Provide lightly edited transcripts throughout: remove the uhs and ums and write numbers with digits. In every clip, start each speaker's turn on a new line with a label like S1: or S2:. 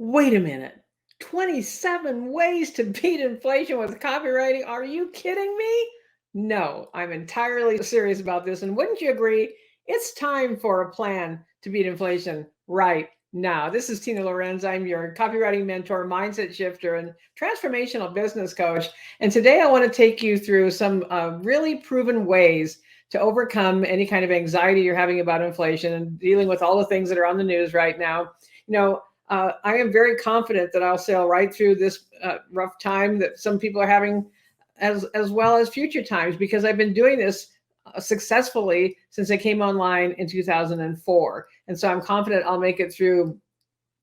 S1: Wait a minute. 27 ways to beat inflation with copywriting? Are you kidding me? No, I'm entirely serious about this. And wouldn't you agree? It's time for a plan to beat inflation right now. This is Tina Lorenz. I'm your copywriting mentor, mindset shifter, and transformational business coach. And today I want to take you through some really proven ways to overcome any kind of anxiety you're having about inflation and dealing with all the things that are on the news right now. You know, I am very confident that I'll sail right through this rough time that some people are having, as well as future times, because I've been doing this successfully since I came online in 2004. And so I'm confident I'll make it through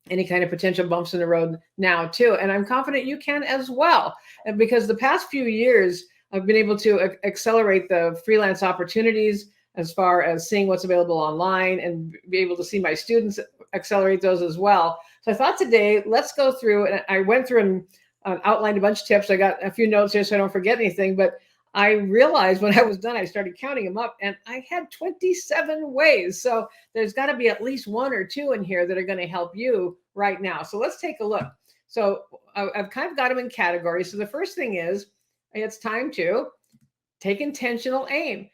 S1: any kind of potential bumps in the road now too. And I'm confident you can as well. And because the past few years, I've been able to accelerate the freelance opportunities as far as seeing what's available online and be able to see my students accelerate those as well. So I thought today, let's go through, and I went through and outlined a bunch of tips. I got a few notes here so I don't forget anything, but I realized when I was done, I started counting them up and I had 27 ways. So there's got to be at least one or two in here that are going to help you right now. So let's take a look. So I've kind of got them in categories. So the first thing is it's time to take intentional aim.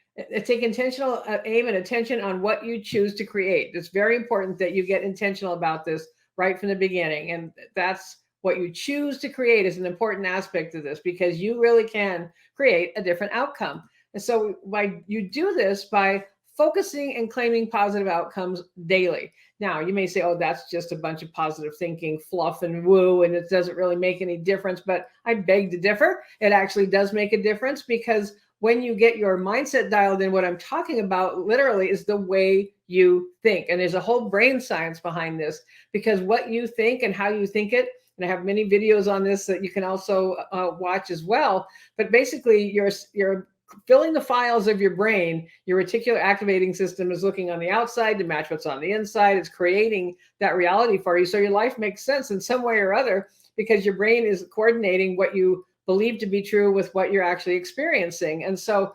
S1: Take intentional aim and attention on what you choose to create. It's very important that you get intentional about this right from the beginning. And that's what you choose to create is an important aspect of this because you really can create a different outcome. And so why you do this by focusing and claiming positive outcomes daily. Now, you may say, oh, that's just a bunch of positive thinking, fluff and woo, and it doesn't really make any difference. But I beg to differ. It actually does make a difference because when you get your mindset dialed in, what I'm talking about literally is the way you think. And there's a whole brain science behind this because what you think and how you think it, and I have many videos on this that you can also watch as well. But basically, you're filling the files of your brain. Your reticular activating system is looking on the outside to match what's on the inside. It's creating that reality for you. So your life makes sense in some way or other because your brain is coordinating what you believe to be true with what you're actually experiencing. And so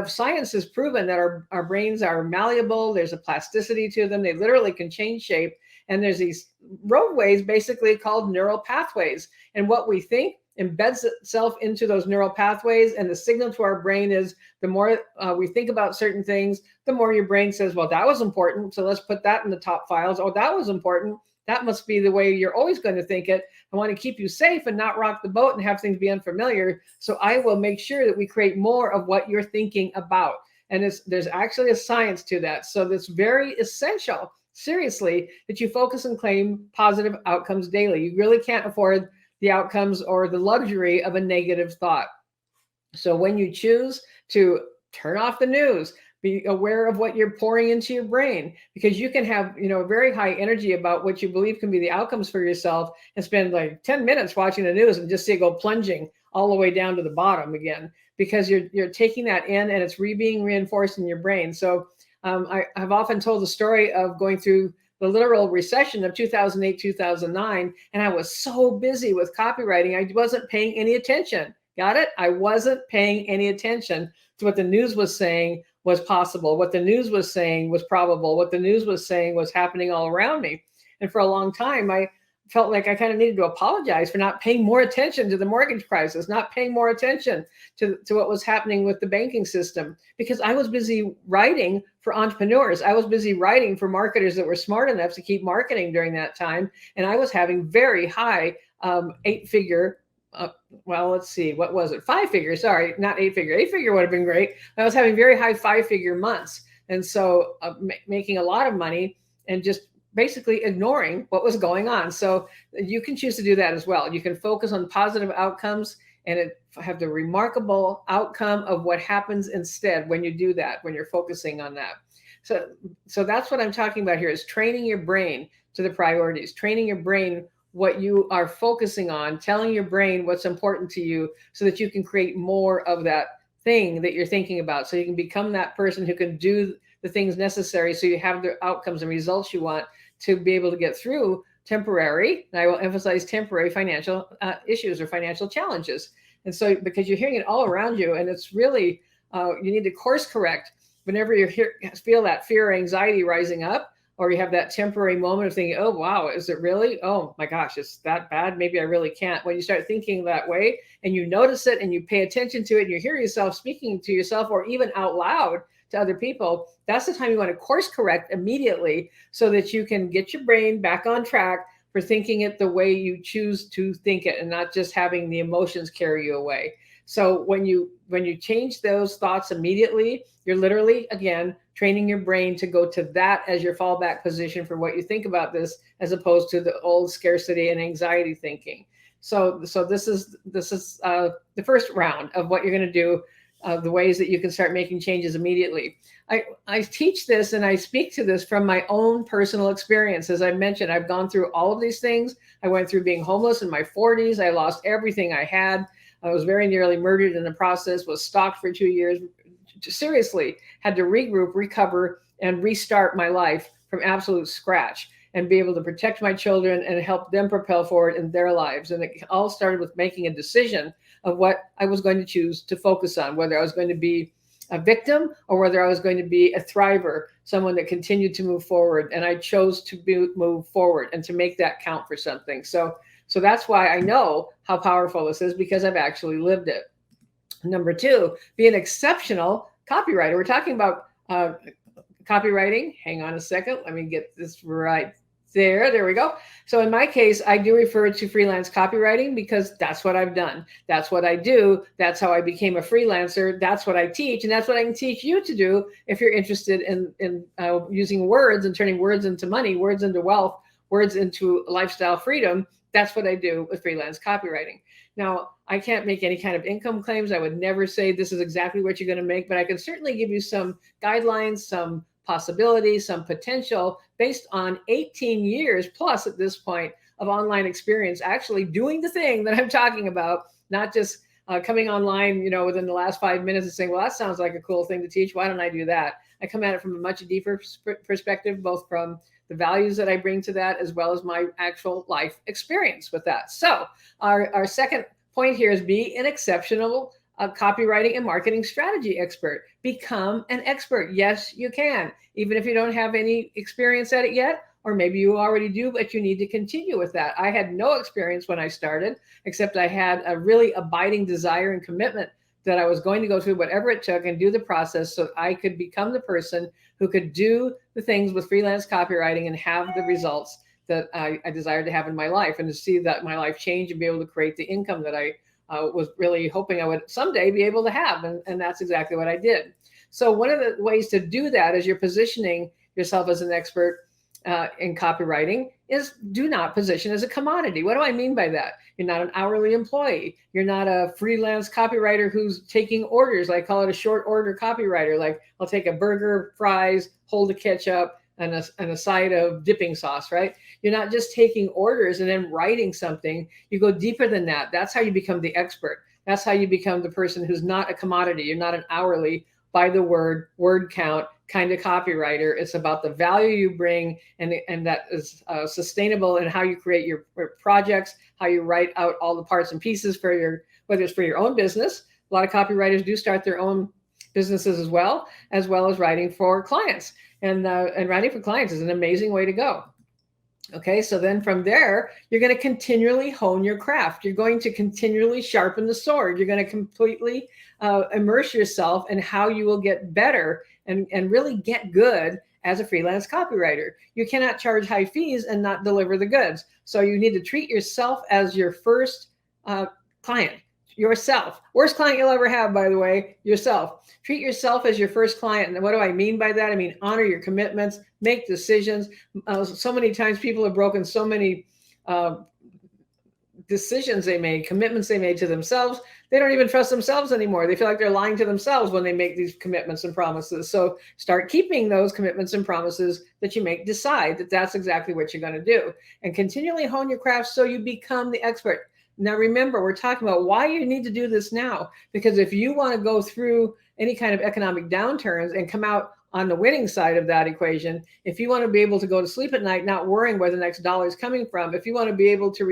S1: science has proven that our brains are malleable. There's a plasticity to them. They literally can change shape. And there's these roadways basically called neural pathways. And what we think embeds itself into those neural pathways. And the signal to our brain is the more we think about certain things, the more your brain says, well, that was important. So let's put that in the top files. Oh, that was important. That must be the way you're always going to think it. I want to keep you safe and not rock the boat and have things be unfamiliar. So I will make sure that we create more of what you're thinking about. And there's actually a science to that. So that's very essential, seriously, that you focus and claim positive outcomes daily. You really can't afford the outcomes or the luxury of a negative thought. So when you choose to turn off the news, be aware of what you're pouring into your brain because you can have, very high energy about what you believe can be the outcomes for yourself and spend like 10 minutes watching the news and just see it go plunging all the way down to the bottom again because you're taking that in and it's being reinforced in your brain. So I have often told the story of going through the literal recession of 2008, 2009, and I was so busy with copywriting, I wasn't paying any attention. Got it? I wasn't paying any attention to what the news was saying was possible, what the news was saying was probable, what the news was saying was happening all around me. And for a long time, I felt like I kind of needed to apologize for not paying more attention to the mortgage crisis, not paying more attention to what was happening with the banking system, because I was busy writing for entrepreneurs. I was busy writing for marketers that were smart enough to keep marketing during that time. And I was having very high 8-figure well, let's see, what was it? 5-figure, sorry, not 8-figure. 8-figure would have been great. I was having very high 5-figure months. And so making a lot of money and just basically ignoring what was going on. So you can choose to do that as well. You can focus on positive outcomes and have the remarkable outcome of what happens instead when you do that, when you're focusing on that. So that's what I'm talking about here is training your brain to the priorities, training your brain what you are focusing on, telling your brain what's important to you so that you can create more of that thing that you're thinking about. So you can become that person who can do the things necessary so you have the outcomes and results you want to be able to get through temporary, and I will emphasize temporary financial issues or financial challenges. And so because you're hearing it all around you and it's really, you need to course correct whenever you feel that fear or anxiety rising up. or you have that temporary moment of thinking, oh, wow, is it really? Oh my gosh, it's that bad. Maybe I really can't. When you start thinking that way and you notice it and you pay attention to it and you hear yourself speaking to yourself or even out loud to other people, that's the time you want to course correct immediately so that you can get your brain back on track for thinking it the way you choose to think it and not just having the emotions carry you away. So when you change those thoughts immediately, you're literally, again, training your brain to go to that as your fallback position for what you think about this, as opposed to the old scarcity and anxiety thinking. So this is the first round of what you're going to do, the ways that you can start making changes immediately. I teach this and I speak to this from my own personal experience. As I mentioned, I've gone through all of these things. I went through being homeless in my 40s. I lost everything I had. I was very nearly murdered in the process, was stalked for 2 years, seriously had to regroup, recover, and restart my life from absolute scratch and be able to protect my children and help them propel forward in their lives. And it all started with making a decision of what I was going to choose to focus on, whether I was going to be a victim or whether I was going to be a thriver, someone that continued to move forward. And I chose to move forward and to make that count for something. So that's why I know how powerful this is, because I've actually lived it. Number two, be an exceptional copywriter. We're talking about copywriting. Hang on a second. Let me get this right there. There we go. So in my case, I do refer to freelance copywriting because that's what I've done. That's what I do. That's how I became a freelancer. That's what I teach. And that's what I can teach you to do if you're interested in using words and turning words into money, words into wealth, words into lifestyle freedom. That's what I do with freelance copywriting. Now, I can't make any kind of income claims. I would never say this is exactly what you're going to make, but I can certainly give you some guidelines, some possibilities, some potential based on 18 years plus at this point of online experience, actually doing the thing that I'm talking about, not just coming online, within the last 5 minutes and saying, well, that sounds like a cool thing to teach. Why don't I do that? I come at it from a much deeper perspective, both from the values that I bring to that, as well as my actual life experience with that. So our second point here is be an exceptional copywriting and marketing strategy expert. Become an expert. Yes, you can, even if you don't have any experience at it yet, or maybe you already do, but you need to continue with that. I had no experience when I started, except I had a really abiding desire and commitment that I was going to go through whatever it took and do the process so I could become the person who could do the things with freelance copywriting and have the results that I desired to have in my life, and to see that my life change and be able to create the income that I was really hoping I would someday be able to have. And that's exactly what I did. So one of the ways to do that as you're positioning yourself as an expert in copywriting is do not position as a commodity. What do I mean by that? You're not an hourly employee. You're not a freelance copywriter who's taking orders. I call it a short order copywriter. Like, I'll take a burger, fries, hold of ketchup, and a side of dipping sauce, right? You're not just taking orders and then writing something. You go deeper than that. That's how you become the expert. That's how you become the person who's not a commodity. You're not an hourly, by the word count kind of copywriter. It's about the value you bring, and that is sustainable in how you create your projects, how you write out all the parts and pieces for whether it's for your own business. A lot of copywriters do start their own businesses as well as writing for clients. And writing for clients is an amazing way to go. Okay, so then from there, you're going to continually hone your craft. You're going to continually sharpen the sword. You're going to completely immerse yourself in how you will get better and really get good as a freelance copywriter. You cannot charge high fees and not deliver the goods. So you need to treat yourself as your first client. Yourself. Worst client you'll ever have, by the way, yourself. Treat yourself as your first client. And what do I mean by that? I mean, honor your commitments, make decisions. So many times people have broken so many decisions they made, commitments they made to themselves. They don't even trust themselves anymore. They feel like they're lying to themselves when they make these commitments and promises. So start keeping those commitments and promises that you make. Decide that that's exactly what you're going to do, and continually hone your craft so you become the expert. Now, remember, we're talking about why you need to do this now, because if you want to go through any kind of economic downturns and come out on the winning side of that equation, if you want to be able to go to sleep at night not worrying where the next dollar is coming from, if you want to be able to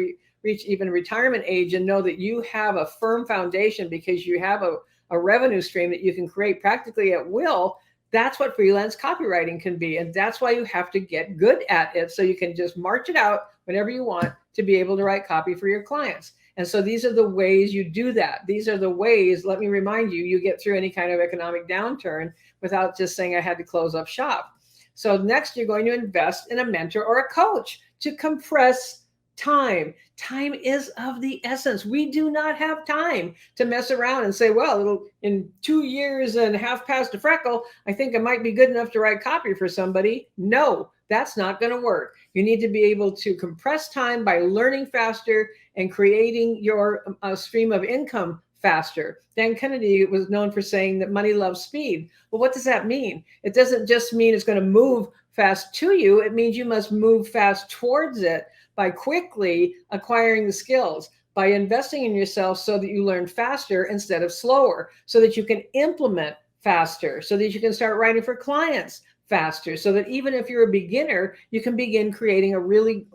S1: reach even retirement age and know that you have a firm foundation because you have a revenue stream that you can create practically at will, That's what freelance copywriting can be. And that's why you have to get good at it so you can just march it out whenever you want to be able to write copy for your clients. And so these are the ways you do that. These are the ways, let me remind you, you get through any kind of economic downturn without just saying I had to close up shop. So next, you're going to invest in a mentor or a coach to compress time. Time is of the essence. We do not have time to mess around and say, well, in 2 years and half past a freckle, I think I might be good enough to write copy for somebody. No, that's not going to work. You need to be able to compress time by learning faster and creating your stream of income faster. Dan Kennedy was known for saying that money loves speed. Well, what does that mean? It doesn't just mean it's going to move fast to you. It means you must move fast towards it by quickly acquiring the skills, by investing in yourself so that you learn faster instead of slower, so that you can implement faster, so that you can start writing for clients faster, so that even if you're a beginner, you can begin creating a really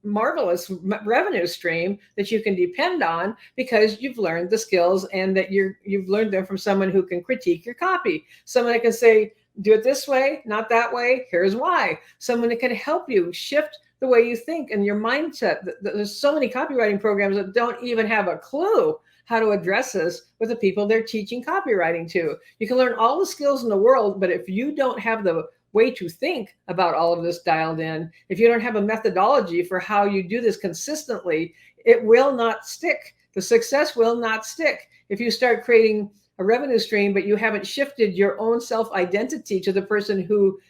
S1: marvelous revenue stream that you can depend on because you've learned the skills and that you've learned them from someone who can critique your copy, someone that can say, do it this way, not that way, here's why, someone that can help you shift the way you think and your mindset. There's so many copywriting programs that don't even have a clue how to address this with the people they're teaching copywriting to. You can learn all the skills in the world, but if you don't have the way to think about all of this dialed in, if you don't have a methodology for how you do this consistently, it will not stick. The success will not stick. If you start creating a revenue stream, but you haven't shifted your own self-identity to the person who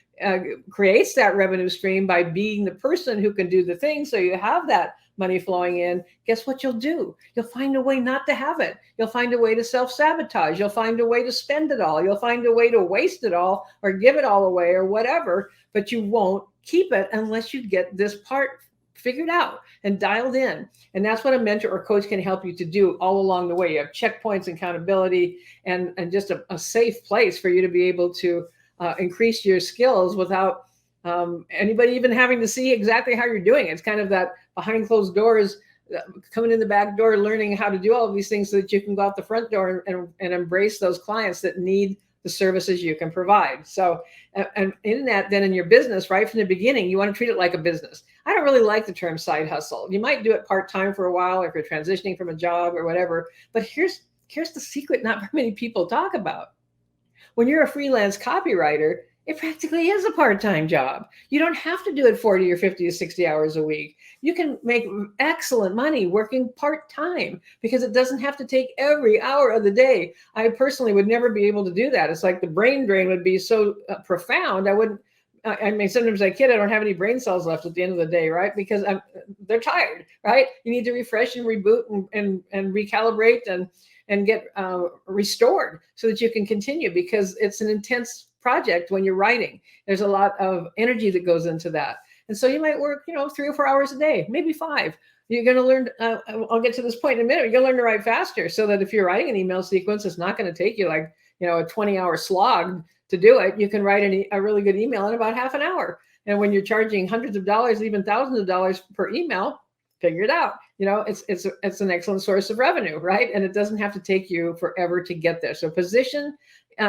S1: creates that revenue stream by being the person who can do the thing so you have that money flowing in, guess what you'll do? You'll find a way not to have it. You'll find a way to self-sabotage. You'll find a way to spend it all. You'll find a way to waste it all or give it all away or whatever, but you won't keep it unless you get this part figured out and dialed in. And that's what a mentor or coach can help you to do all along the way. You have checkpoints, accountability, and just a safe place for you to be able to increase your skills without anybody even having to see exactly how you're doing it. It's kind of that behind closed doors, coming in the back door, learning how to do all of these things so that you can go out the front door and embrace those clients that need the services you can provide. So, and in that, then in your business, right from the beginning, you want to treat it like a business. I don't really like the term side hustle. You might do it part-time for a while if you're transitioning from a job or whatever, but here's the secret not very many people talk about. When you're a freelance copywriter, it practically is a part-time job. You don't have to do it 40 or 50 or 60 hours a week. You can make excellent money working part-time because it doesn't have to take every hour of the day. I personally would never be able to do that. It's like the brain drain would be so profound. I mean, sometimes I kid, I don't have any brain cells left at the end of the day, right? Because they're tired, right? You need to refresh and reboot and recalibrate and get restored so that you can continue, because it's an intense project when you're writing. There's a lot of energy that goes into that. And so you might work, 3 or 4 hours a day, maybe 5. You're going to learn, I'll get to this point in a minute, you're going to learn to write faster so that if you're writing an email sequence, it's not going to take you like, a 20-hour slog to do it. You can write a really good email in about half an hour. And when you're charging hundreds of dollars, even thousands of dollars per email, figure it out. It's an excellent source of revenue, right? And it doesn't have to take you forever to get there. So position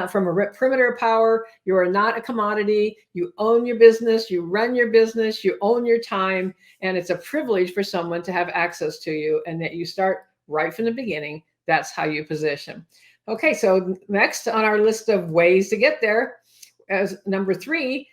S1: from a perimeter of power. You are not a commodity. You own your business. You run your business. You own your time. And it's a privilege for someone to have access to you, and that you start right from the beginning. That's how you position. Okay, so next on our list of ways to get there, as number 3,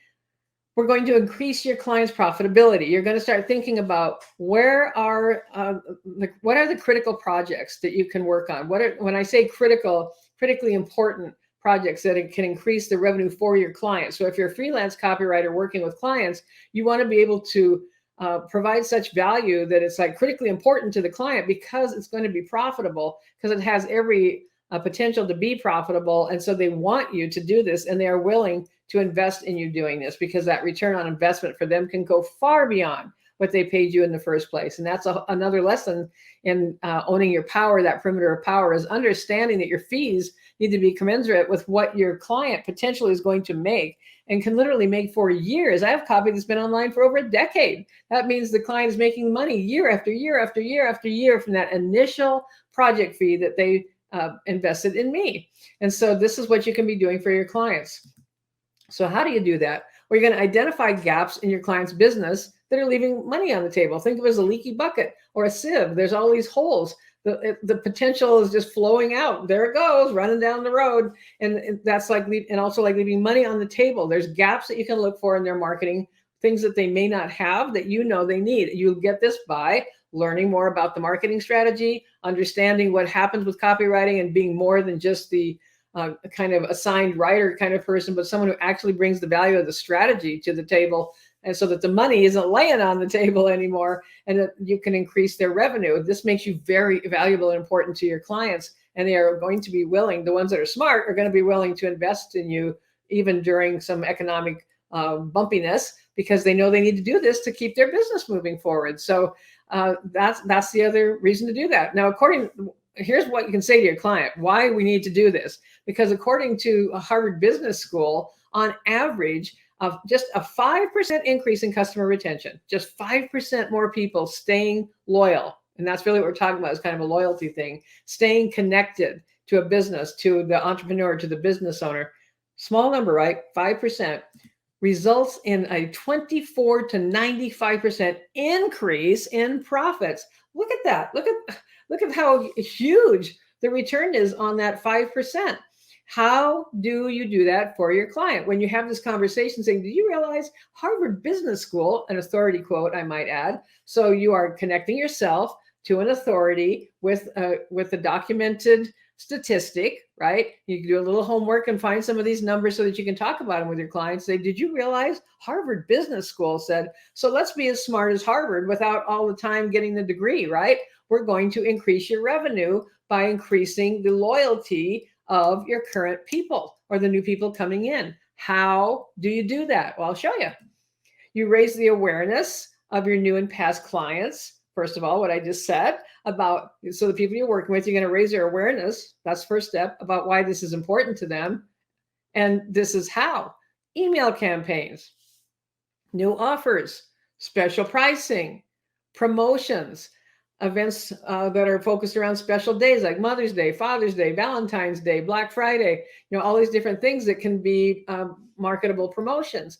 S1: we're going to increase your client's profitability. You're going to start thinking about what are the critical projects that you can work on? When I say critically important projects that it can increase the revenue for your clients. So if you're a freelance copywriter working with clients, you want to be able to provide such value that it's like critically important to the client because it's going to be profitable, because it has every potential to be profitable. And so they want you to do this, and they are willing to invest in you doing this because that return on investment for them can go far beyond what they paid you in the first place. And that's another lesson in owning your power. That perimeter of power is understanding that your fees need to be commensurate with what your client potentially is going to make, and can literally make for years. I have copy that's been online for over a decade. That means the client is making money year after year after year after year from that initial project fee that they invested in me. And so this is what you can be doing for your clients. So how do you do that? Well, you're going to identify gaps in your client's business that are leaving money on the table. Think of it as a leaky bucket or a sieve. There's all these holes. The potential is just flowing out. There it goes, running down the road. And that's like, and also like leaving money on the table. There's gaps that you can look for in their marketing, things that they may not have that you know they need. You'll get this by learning more about the marketing strategy, understanding what happens with copywriting, and being more than just the kind of assigned writer kind of person, but someone who actually brings the value of the strategy to the table, and so that the money isn't laying on the table anymore, and that you can increase their revenue. This makes you very valuable and important to your clients, and they are going to be willing, the ones that are smart are going to be willing to invest in you even during some economic bumpiness, because they know they need to do this to keep their business moving forward. So that's the other reason to do that. Now, here's what you can say to your client, why we need to do this. Because according to a Harvard Business School, on average, of just a 5% increase in customer retention, just 5% more people staying loyal. And that's really what we're talking about, is kind of a loyalty thing, staying connected to a business, to the entrepreneur, to the business owner. Small number, right? 5% results in a 24 to 95% increase in profits. Look at that. Look at how huge the return is on that 5%. How do you do that for your client? When you have this conversation saying, do you realize Harvard Business School, an authority quote, I might add. So you are connecting yourself to an authority with a documented statistic, right? You can do a little homework and find some of these numbers so that you can talk about them with your clients. Say, did you realize Harvard Business School said, so let's be as smart as Harvard without all the time getting the degree, right? We're going to increase your revenue by increasing the loyalty of your current people or the new people coming in. How do you do that? Well, I'll show you. You raise the awareness of your new and past clients. First of all, what I just said about, so the people you're working with, you're going to raise their awareness. That's first step, about why this is important to them. And this is how. Email campaigns, new offers, special pricing, promotions, events that are focused around special days like Mother's Day, Father's Day, Valentine's Day, Black Friday, all these different things that can be marketable promotions,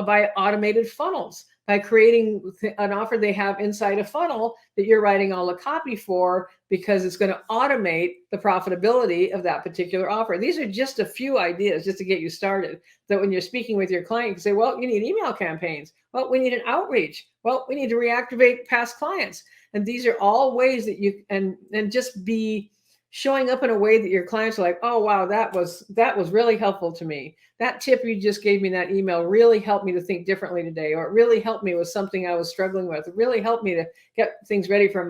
S1: by automated funnels, by creating an offer they have inside a funnel that you're writing all the copy for, because it's going to automate the profitability of that particular offer. These are just a few ideas just to get you started, that when you're speaking with your client, you can say, well, you need email campaigns. Well, we need an outreach. Well, we need to reactivate past clients. And these are all ways that you, and just be showing up in a way that your clients are like, oh, wow, that was really helpful to me. That tip you just gave me in that email really helped me to think differently today, or it really helped me with something I was struggling with. It really helped me to get things ready for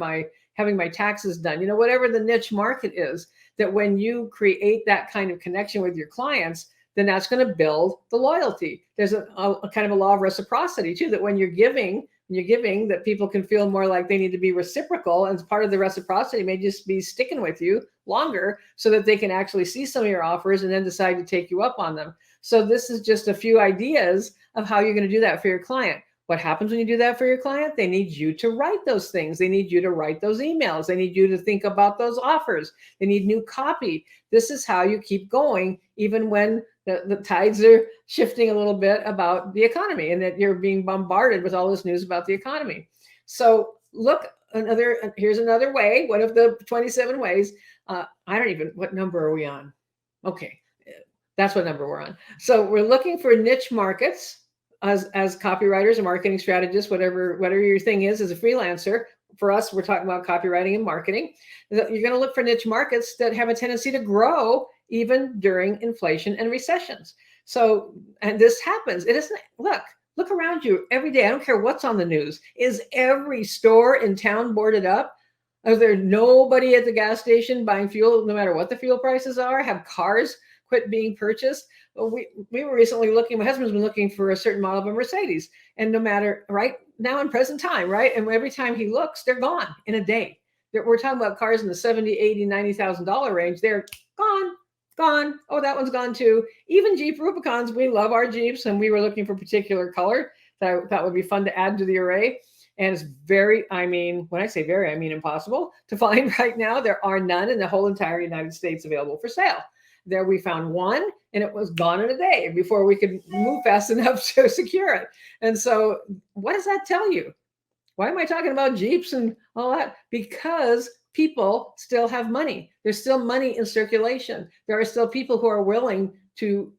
S1: having my taxes done. Whatever the niche market is, that when you create that kind of connection with your clients, then that's going to build the loyalty. There's a kind of a law of reciprocity too, that when you're giving, that people can feel more like they need to be reciprocal, and part of the reciprocity may just be sticking with you longer so that they can actually see some of your offers and then decide to take you up on them. So this is just a few ideas of how you're going to do that for your client. What happens when you do that for your client? They need you to write those things. They need you to write those emails. They need you to think about those offers. They need new copy. This is how you keep going, even when the tides are shifting a little bit about the economy, and that you're being bombarded with all this news about the economy. So here's another way, one of the 27 ways. What number are we on? Okay, that's what number we're on. So we're looking for niche markets as copywriters or marketing strategists, whatever your thing is as a freelancer. For us, we're talking about copywriting and marketing. You're going to look for niche markets that have a tendency to grow even during inflation and recessions. So, and this happens. It isn't, look around you every day. I don't care what's on the news. Is every store in town boarded up? Is there nobody at the gas station buying fuel, no matter what the fuel prices are? Have cars quit being purchased? Well, we were recently looking, my husband's been looking for a certain model of a Mercedes, and no matter, right now in present time, right? And every time he looks, they're gone in a day. We're talking about cars in the $70,000, $80,000, $90,000 range. They're gone. Oh, that one's gone too. Even Jeep Rubicons, we love our Jeeps, and we were looking for a particular color that I thought would be fun to add to the array. And it's when I say very, I mean impossible to find right now. There are none in the whole entire United States available for sale. There we found one, and it was gone in a day before we could move fast enough to secure it. And so what does that tell you? Why am I talking about Jeeps and all that? Because people still have money. There's still money in circulation. There are still people who are willing to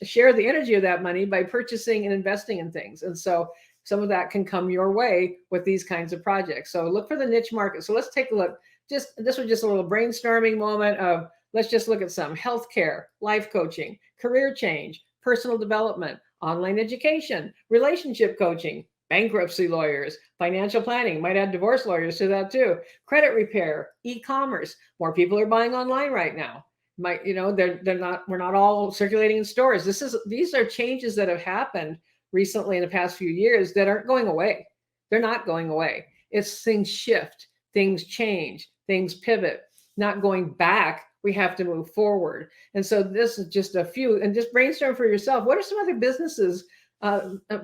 S1: share the energy of that money by purchasing and investing in things. And so some of that can come your way with these kinds of projects. So look for the niche market. So let's take a look. This was just a little brainstorming moment of, let's just look at some healthcare, life coaching, career change, personal development, online education, relationship coaching, bankruptcy lawyers, financial planning, might add divorce lawyers to that too, credit repair, e-commerce. More people are buying online right now. We're not all circulating in stores. These are changes that have happened recently in the past few years that aren't going away. They're not going away. It's things shift, things change, things pivot, not going back. We have to move forward. And so this is just a few, and just brainstorm for yourself. What are some other businesses?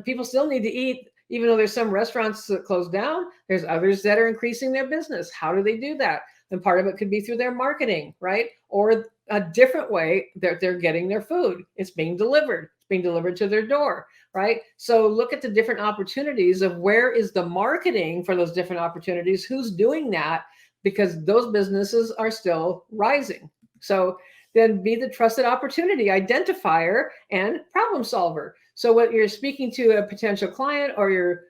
S1: People still need to eat, even though there's some restaurants that close down. There's others that are increasing their business. How do they do that? And part of it could be through their marketing, right? Or a different way that they're getting their food. It's being delivered. It's being delivered to their door, right? So look at the different opportunities of where is the marketing for those different opportunities, who's doing that, because those businesses are still rising. So then be the trusted opportunity identifier and problem solver. So when you're speaking to a potential client, or you're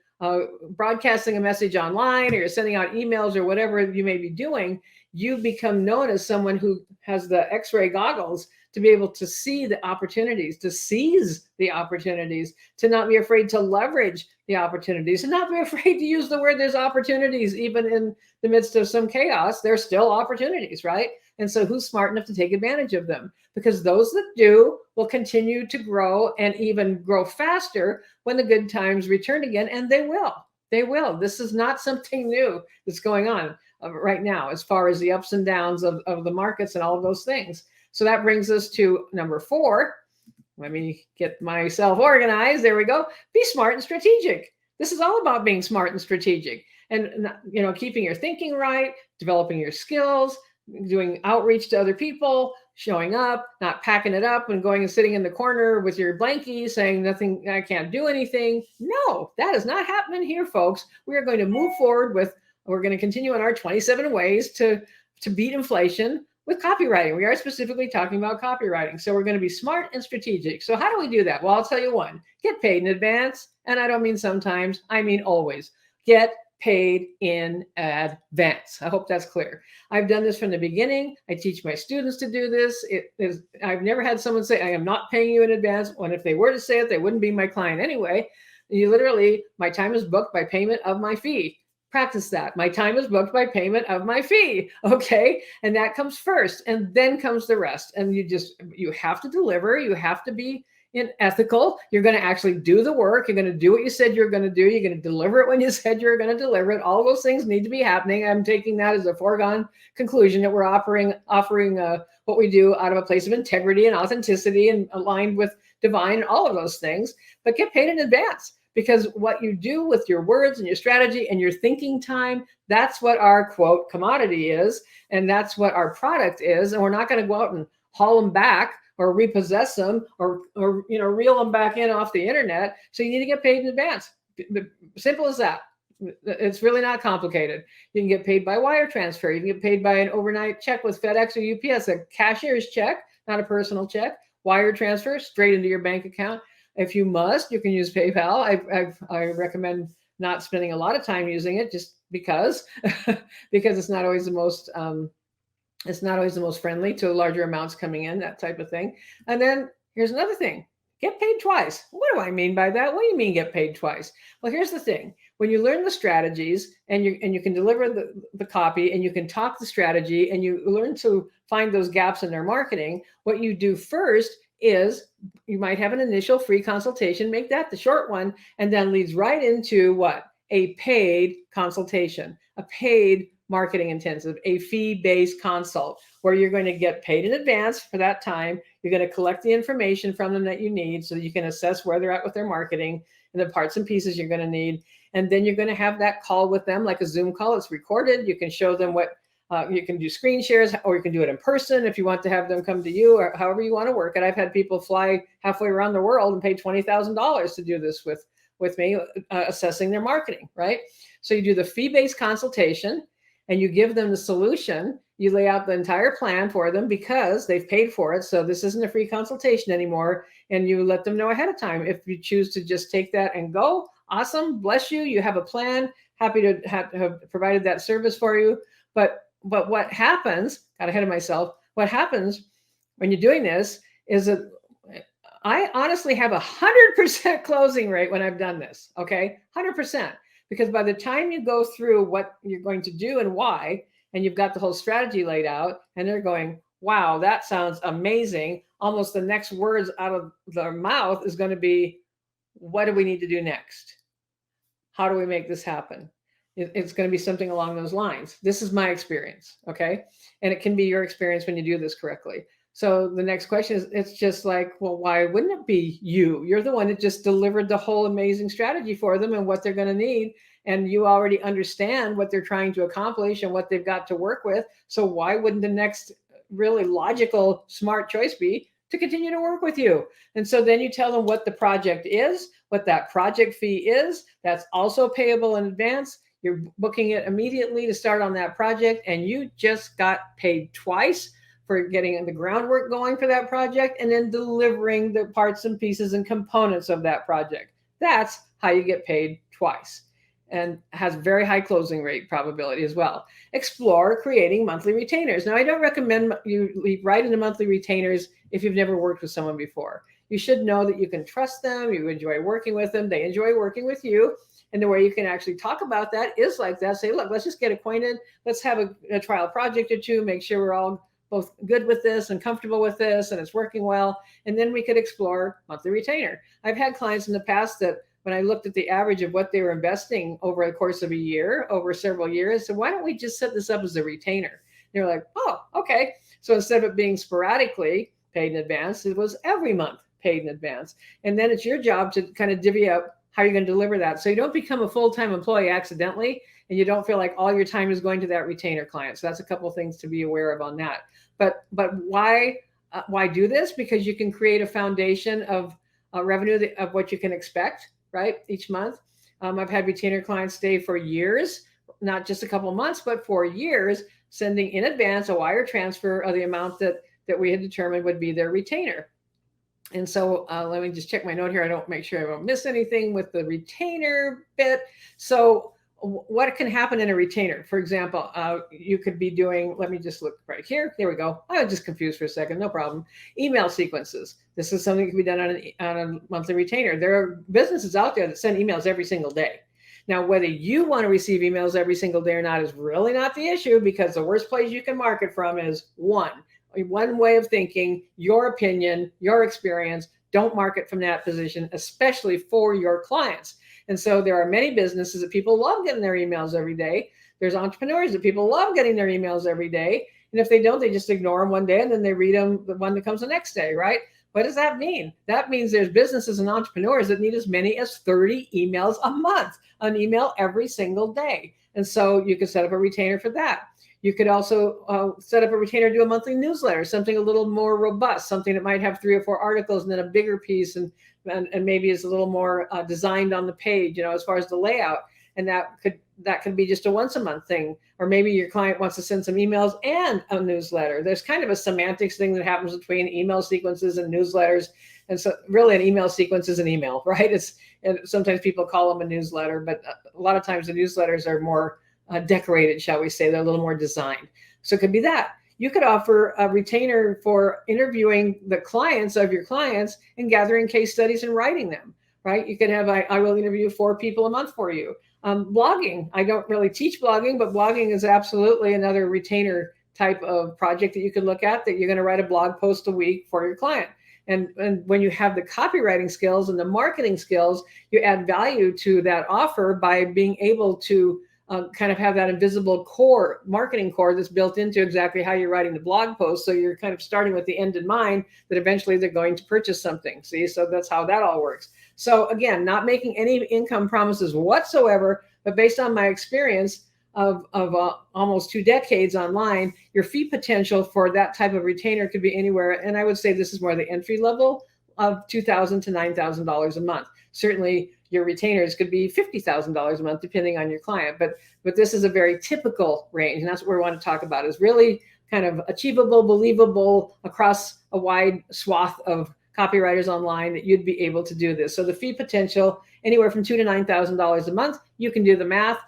S1: broadcasting a message online, or you're sending out emails, or whatever you may be doing, you become known as someone who has the X-ray goggles to be able to see the opportunities, to seize the opportunities, to not be afraid to leverage the opportunities, and not be afraid to use the word there's opportunities. Even in the midst of some chaos, there's still opportunities, right? And so who's smart enough to take advantage of them? Because those that do will continue to grow, and even grow faster when the good times return again. And they will. They will. This is not something new that's going on right now, as far as the ups and downs of the markets and all of those things. So that brings us to number 4. Let me get myself organized. There we go. Be smart and strategic. This is all about being smart and strategic, and keeping your thinking right, developing your skills, doing outreach to other people, showing up, not packing it up and going and sitting in the corner with your blankie saying nothing, I can't do anything. No, that is not happening here, folks. We are going to move forward we're going to continue on our 27 ways to beat inflation with copywriting. We are specifically talking about copywriting. So we're going to be smart and strategic. So how do we do that? Well, I'll tell you one. Get paid in advance. And I don't mean sometimes, I mean always. Get paid in advance. I hope that's clear. I've done this from the beginning. I teach my students to do this. I've never had someone say, I am not paying you in advance, when if they were to say it, they wouldn't be my client anyway. You literally, my time is booked by payment of my fee. Practice that. My time is booked by payment of my fee. Okay. And that comes first, and then comes the rest. And you have to deliver. You have to be ethical. You're going to actually do the work. You're going to do what you said you're going to do. You're going to deliver it when you said you're going to deliver it. All those things need to be happening. I'm taking that as a foregone conclusion that we're offering what we do out of a place of integrity and authenticity and aligned with divine, all of those things. But get paid in advance, because what you do with your words and your strategy and your thinking time, that's what our quote commodity is. And that's what our product is. And we're not going to go out and haul them back or repossess them or reel them back in off the internet. So you need to get paid in advance. Simple as that. It's really not complicated. You can get paid by wire transfer. You can get paid by an overnight check with FedEx or UPS, a cashier's check, not a personal check. Wire transfer straight into your bank account. If you must, you can use PayPal. I recommend not spending a lot of time using it, just because it's not always the most friendly to larger amounts coming in, that type of thing. And then here's another thing. Get paid twice. What do I mean by that? What do you mean get paid twice? Well, here's the thing. When you learn the strategies and you can deliver the copy, and you can talk the strategy, and you learn to find those gaps in their marketing, what you do first is you might have an initial free consultation, make that the short one, and then leads right into what? A paid consultation, a paid marketing intensive, a fee-based consult, where you're going to get paid in advance for that time. You're going to collect the information from them that you need so that you can assess where they're at with their marketing and the parts and pieces you're going to need. And then you're going to have that call with them, like a Zoom call. It's recorded. You can show them what You can do screen shares, or you can do it in person if you want to have them come to you, or however you want to work it. I've had people fly halfway around the world and pay $20,000 to do this with me, assessing their marketing, right? So you do the fee-based consultation and you give them the solution. You lay out the entire plan for them because they've paid for it. So this isn't a free consultation anymore. And you let them know ahead of time. If you choose to just take that and go, awesome, bless you. You have a plan. Happy to have provided that service for you. But what happens, got ahead of myself, what happens when you're doing this is that I honestly have 100% closing rate when I've done this, okay? 100%. Because by the time you go through what you're going to do and why, and you've got the whole strategy laid out, and they're going, wow, that sounds amazing. Almost the next words out of their mouth is going to be, what do we need to do next? How do we make this happen? It's going to be something along those lines. This is my experience, okay? And it can be your experience when you do this correctly. So the next question is, it's just like, well, why wouldn't it be you? You're the one that just delivered the whole amazing strategy for them and what they're going to need. And you already understand what they're trying to accomplish and what they've got to work with. So why wouldn't the next really logical, smart choice be to continue to work with you? And so then you tell them what the project is, what that project fee is. That's also payable in advance. You're booking it immediately to start on that project, and you just got paid twice for getting the groundwork going for that project and then delivering the parts and pieces and components of that project. That's how you get paid twice, and has very high closing rate probability as well. Explore creating monthly retainers. Now, I don't recommend you write into monthly retainers if you've never worked with someone before. You should know that you can trust them, you enjoy working with them, they enjoy working with you. And the way you can actually talk about that is like that. Say, look, let's just get acquainted. Let's have a trial project or two, make sure we're all both good with this and comfortable with this and it's working well. And then we could explore monthly retainer. I've had clients in the past that when I looked at the average of what they were investing over the course of a year, over several years, I said, why don't we just set this up as a retainer? They're like, oh, okay. So instead of it being sporadically paid in advance, it was every month paid in advance. And then it's your job to kind of divvy up how you're going to deliver that. So you don't become a full-time employee accidentally, and you don't feel like all your time is going to that retainer client. So that's a couple of things to be aware of on that. But why do this? Because you can create a foundation of revenue of what you can expect, right, each month. I've had retainer clients stay for years, not just a couple of months, but for years, sending in advance a wire transfer of the amount that we had determined would be their retainer. And so let me just check my note here. I don't make sure I don't miss anything with the retainer bit. So what can happen in a retainer? For example, you could be doing, let me just look right here. There we go. I was just confused for a second. No problem. Email sequences. This is something that can be done on a monthly retainer. There are businesses out there that send emails every single day. Now, whether you want to receive emails every single day or not is really not the issue, because the worst place you can market from is one way of thinking, your opinion, your experience. Don't market from that position, especially for your clients. And so there are many businesses that people love getting their emails every day. There's entrepreneurs that people love getting their emails every day. And if they don't, they just ignore them one day and then they read them the one that comes the next day, right? What does that mean? That means there's businesses and entrepreneurs that need as many as 30 emails a month, an email every single day. And so you could set up a retainer for that. You could also set up a retainer, do a monthly newsletter, something a little more robust, something that might have 3 or 4 articles and then a bigger piece and maybe is a little more designed on the page, as far as the layout. And that could be just a once a month thing. Or maybe your client wants to send some emails and a newsletter. There's kind of a semantics thing that happens between email sequences and newsletters. And so really an email sequence is an email, right? And sometimes people call them a newsletter, but a lot of times the newsletters are more decorated, shall we say. They're a little more designed. So it could be that. You could offer a retainer for interviewing the clients of your clients and gathering case studies and writing them, right? You could have, I will interview 4 people a month for you. Blogging, I don't really teach blogging, but blogging is absolutely another retainer type of project that you could look at, that you're going to write a blog post a week for your client. And when you have the copywriting skills and the marketing skills, you add value to that offer by being able to kind of have that invisible core, marketing core that's built into exactly how you're writing the blog post. So you're kind of starting with the end in mind, that eventually they're going to purchase something. See, so that's how that all works. So again, not making any income promises whatsoever, but based on my experience, of almost 2 decades online, your fee potential for that type of retainer could be anywhere. And I would say this is more the entry level of $2,000 to $9,000 a month. Certainly your retainers could be $50,000 a month, depending on your client. But this is a very typical range. And that's what we want to talk about, is really kind of achievable, believable across a wide swath of copywriters online that you'd be able to do this. So the fee potential, anywhere from $2,000 to $9,000 a month. You can do the math.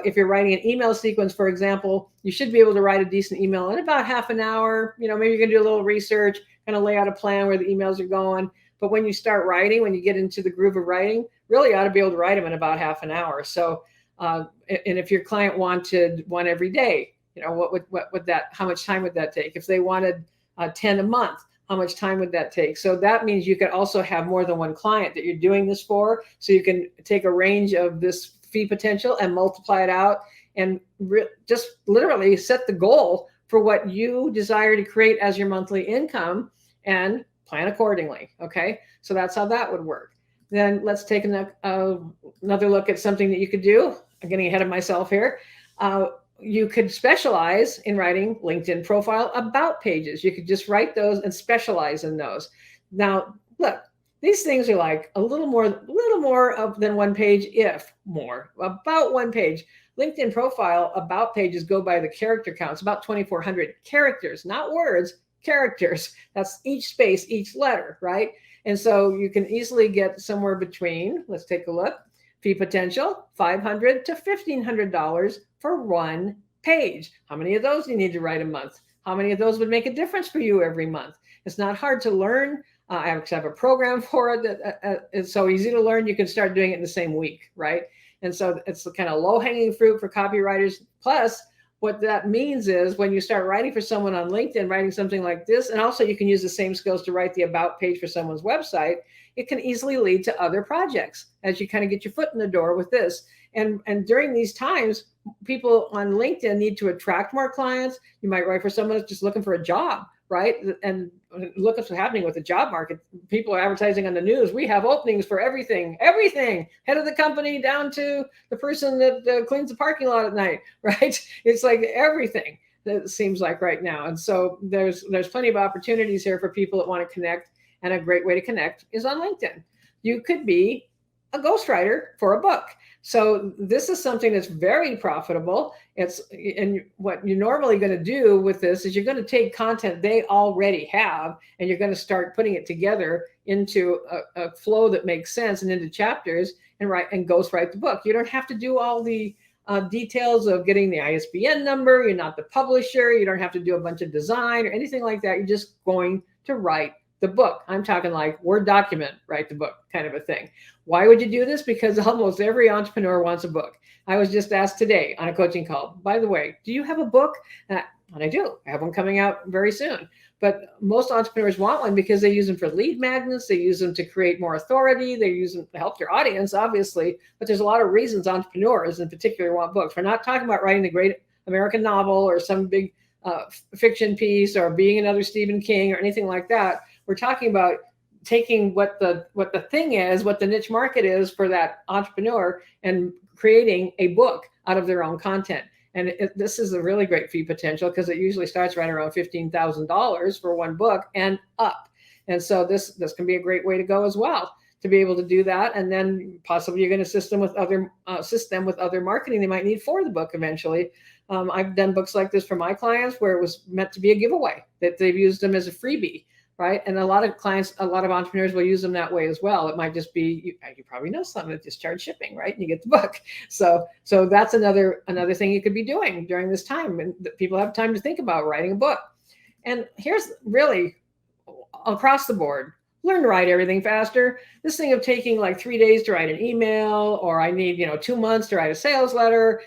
S1: If you're writing an email sequence, for example, you should be able to write a decent email in about half an hour. Maybe you're going to do a little research, kind of lay out a plan where the emails are going. But when you start writing, when you get into the groove of writing, really ought to be able to write them in about half an hour. So, and if your client wanted one every day, what would that, how much time would that take? If they wanted 10 a month, how much time would that take? So that means you could also have more than one client that you're doing this for. So you can take a range of this fee potential and multiply it out and just literally set the goal for what you desire to create as your monthly income and plan accordingly. Okay, so that's how that would work. Then let's take another look at something that you could do. I'm getting ahead of myself here. You could specialize in writing LinkedIn profile about pages. You could just write those and specialize in those. Now, look, these things are like a little more than one page, if more, about one page. LinkedIn profile about pages go by the character counts, about 2,400 characters, not words, characters. That's each space, each letter, right? And so you can easily get somewhere between, let's take a look, fee potential, $500 to $1,500 for one page. How many of those do you need to write a month? How many of those would make a difference for you every month? It's not hard to learn. I have a program for it that it's so easy to learn. You can start doing it in the same week, right? And so it's the kind of low-hanging fruit for copywriters. Plus, what that means is when you start writing for someone on LinkedIn, writing something like this, and also you can use the same skills to write the about page for someone's website, it can easily lead to other projects as you kind of get your foot in the door with this. And during these times, people on LinkedIn need to attract more clients. You might write for someone that's just looking for a job, right? And look at what's happening with the job market. People are advertising on the news. We have openings for everything, head of the company down to the person that cleans the parking lot at night, right? It's like everything that seems like right now. And so there's plenty of opportunities here for people that want to connect. And a great way to connect is on LinkedIn. You could be a ghostwriter for a book. So this is something that's very profitable. And what you're normally going to do with this is you're going to take content they already have, and you're going to start putting it together into a flow that makes sense and into chapters and ghostwrite the book. You don't have to do all the details of getting the ISBN number. You're not the publisher. You don't have to do a bunch of design or anything like that. You're just going to write the book. I'm talking like Word document, write the book kind of a thing. Why would you do this? Because almost every entrepreneur wants a book. I was just asked today on a coaching call, by the way, do you have a book? And I do. I have one coming out very soon. But most entrepreneurs want one because they use them for lead magnets. They use them to create more authority. They use them to help their audience, obviously. But there's a lot of reasons entrepreneurs in particular want books. We're not talking about writing the great American novel or some big fiction piece or being another Stephen King or anything like that. We're talking about taking what the thing is, what the niche market is for that entrepreneur, and creating a book out of their own content. And this is a really great fee potential because it usually starts right around $15,000 for one book and up. And so this can be a great way to go as well, to be able to do that. And then possibly you're going to assist them with other marketing they might need for the book eventually. I've done books like this for my clients where it was meant to be a giveaway, that they've used them as a freebie. Right. And a lot of clients, a lot of entrepreneurs will use them that way as well. It might just be, you probably know someone that just charge shipping, right? And you get the book. So that's another thing you could be doing during this time. And people have time to think about writing a book. And here's really across the board, learn to write everything faster. This thing of taking like 3 days to write an email, or I need, 2 months to write a sales letter.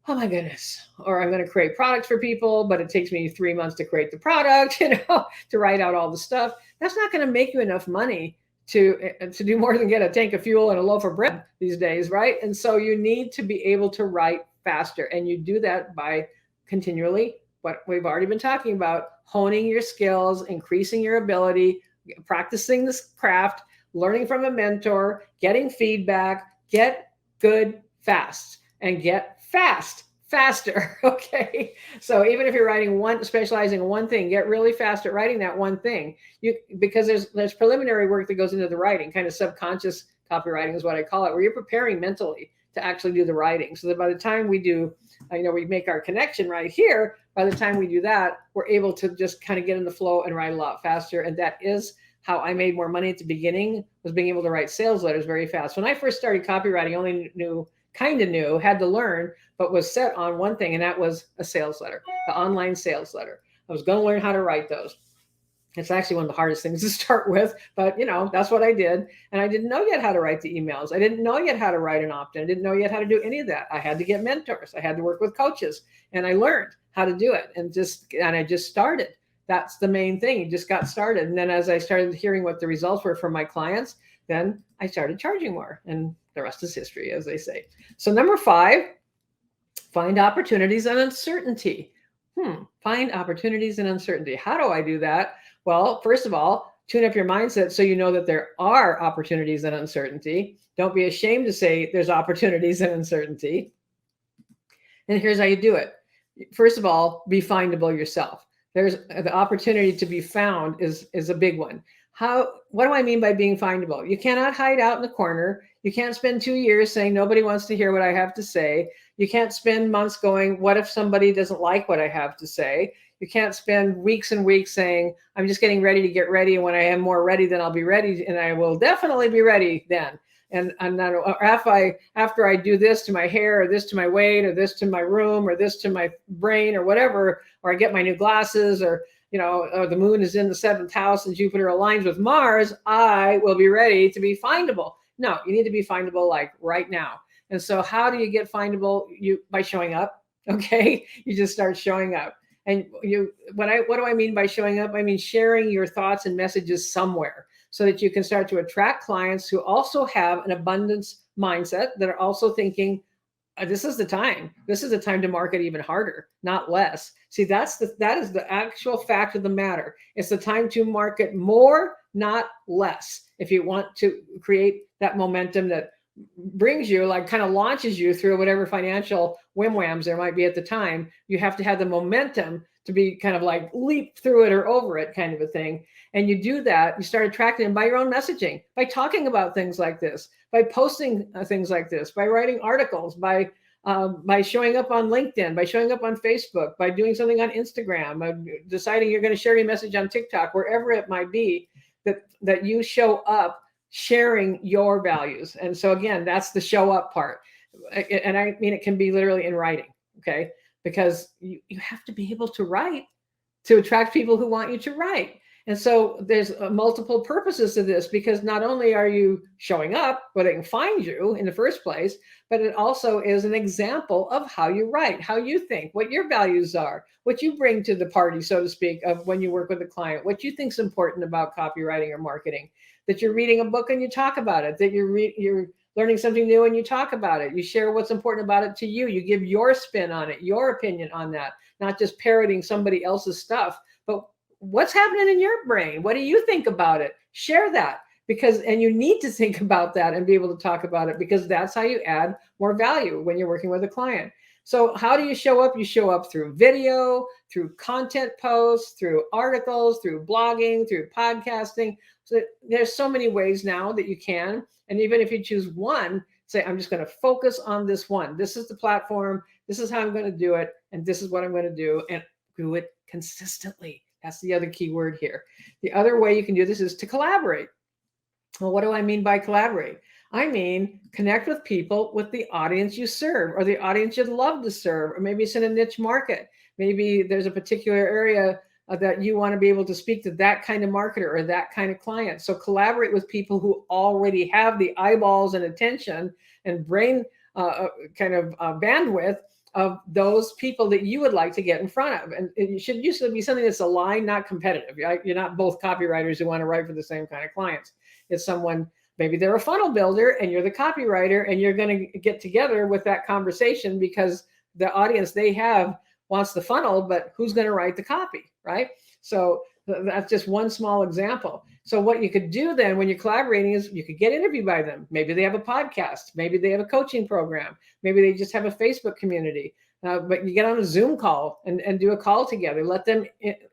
S1: Oh my goodness. Or I'm going to create products for people, but it takes me 3 months to create the product, to write out all the stuff. That's not going to make you enough money to do more than get a tank of fuel and a loaf of bread these days, right? And so you need to be able to write faster. And you do that by continually, what we've already been talking about, honing your skills, increasing your ability, practicing this craft, learning from a mentor, getting feedback, get good fast, and get fast faster. Okay. So even if you're writing specializing in one thing, get really fast at writing that one thing. Because there's preliminary work that goes into the writing, kind of subconscious copywriting is what I call it, where you're preparing mentally to actually do the writing. So that by the time we do, we make our connection right here, by the time we do that, we're able to just kind of get in the flow and write a lot faster. And that is how I made more money at the beginning, was being able to write sales letters very fast. When I first started copywriting, I only had to learn, but was set on one thing, and that was a sales letter, the online sales letter. I was going to learn how to write those. It's actually one of the hardest things to start with, but that's what I did. And I didn't know yet how to write the emails. I didn't know yet how to write an opt-in. I didn't know yet how to do any of that. I had to get mentors. I had to work with coaches, and I learned how to do it. And I just started. That's the main thing. You just got started. And then as I started hearing what the results were from my clients, then I started charging more, and the rest is history, as they say. So number 5, find opportunities and uncertainty. Find opportunities and uncertainty. How do I do that? Well, first of all, tune up your mindset so you know that there are opportunities and uncertainty. Don't be ashamed to say there's opportunities and uncertainty. And here's how you do it. First of all, be findable yourself. There's the opportunity to be found is a big one. What do I mean by being findable? You cannot hide out in the corner. You can't spend 2 years saying nobody wants to hear what I have to say. You can't spend months going, what if somebody doesn't like what I have to say? You can't spend weeks and weeks saying, I'm just getting ready to get ready. And when I am more ready, then I'll be ready. And I will definitely be ready then. And not after I do this to my hair, or this to my weight, or this to my room, or this to my brain, or whatever, or I get my new glasses, or the moon is in the 7th house and Jupiter aligns with Mars, I will be ready to be findable. No, you need to be findable like right now. And so how do you get findable? By showing up. Okay. You just start showing up. And what do I mean by showing up? I mean sharing your thoughts and messages somewhere, so that you can start to attract clients who also have an abundance mindset, that are also thinking, this is the time. This is the time to market even harder, not less. See, that is the actual fact of the matter. It's the time to market more, not less. If you want to create that momentum that brings you, like kind of launches you through whatever financial whim-whams there might be at the time, you have to have the momentum to be kind of like leap through it or over it kind of a thing. And you do that, you start attracting them by your own messaging, by talking about things like this, by posting things like this, by writing articles, by showing up on LinkedIn, by showing up on Facebook, by doing something on Instagram, by deciding you're going to share your message on TikTok, wherever it might be, that you show up sharing your values. And so again, that's the show up part. And I mean, it can be literally in writing, okay? Because you have to be able to write to attract people who want you to write. And so there's multiple purposes to this, because not only are you showing up where they can find you in the first place, but it also is an example of how you write, how you think, what your values are, what you bring to the party, so to speak, of when you work with a client, what you think is important about copywriting or marketing, that you're reading a book and you talk about it, that you're learning something new and you talk about it. You share what's important about it to you. You give your spin on it, your opinion on that, not just parroting somebody else's stuff, but what's happening in your brain? What do you think about it? Share that, and you need to think about that and be able to talk about it, because that's how you add more value when you're working with a client. So how do you show up? You show up through video, through content posts, through articles, through blogging, through podcasting. So there's so many ways now that you can. And even if you choose one, say, I'm just going to focus on this one. This is the platform. This is how I'm going to do it. And this is what I'm going to do, and do it consistently. That's the other key word here. The other way you can do this is to collaborate. Well, what do I mean by collaborate? I mean, connect with people with the audience you serve, or the audience you'd love to serve, or maybe it's in a niche market. Maybe there's a particular area that you want to be able to speak to that kind of marketer or that kind of client. So collaborate with people who already have the eyeballs and attention and brain bandwidth of those people that you would like to get in front of. And it should usually be something that's aligned, not competitive. You're not both copywriters who want to write for the same kind of clients. It's someone, maybe they're a funnel builder and you're the copywriter, and you're going to get together with that conversation because the audience they have wants the funnel, but who's going to write the copy, right? So that's just one small example. So what you could do then when you're collaborating is you could get interviewed by them. Maybe they have a podcast. Maybe they have a coaching program. Maybe they just have a Facebook community. but you get on a Zoom call and do a call together. Let them